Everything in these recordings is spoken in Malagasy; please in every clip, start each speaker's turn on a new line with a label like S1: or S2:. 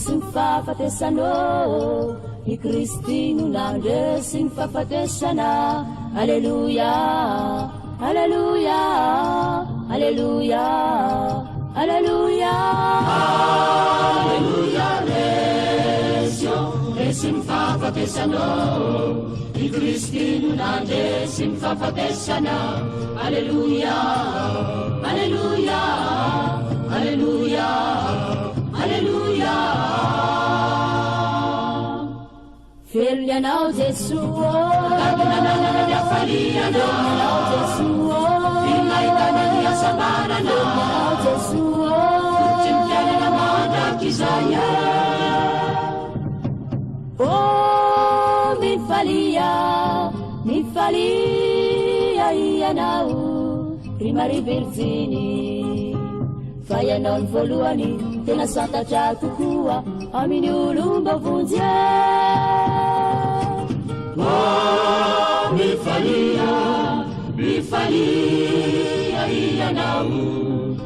S1: Sy mifahafatesanao I Kristy no nandresy ny fahafatesana. Alleluia, alleluia, alleluia, alleluia, alleluia. Resy ny fahafatesanao I Kristy no nandresy ny fahafatesana. Alleluia, alleluia, alleluia, alleluia. Felo ianao Jesù,
S2: Tananana ni afaliana,
S1: Jesù,
S2: Ilaitana ni asamarana,
S1: Jesù,
S2: Kutimpiana mana kizaya.
S1: Oh, mi falia ianao, prima riverzini, fa ianao ny voalohany, tena santatra tokoa, amin'ny olomba vonjy.
S2: Oh, mi falia ianao,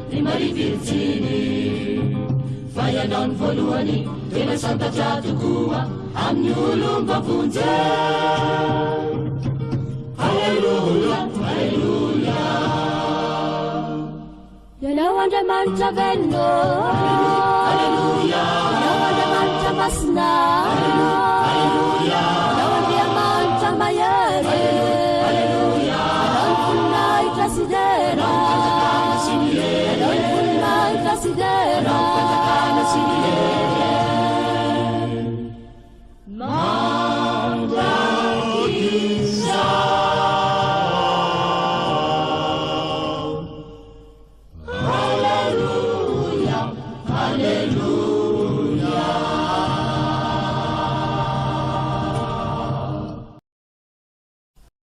S2: prima riverzini, fa ianao ny voalohany, tena santatra tokoa, amin'ny olomba vonjy. Alleluia, alleluia.
S1: Ianao Andriamanitra velona,
S2: Alleluia,
S1: ianao Andriamanitra masina,
S2: alleluia.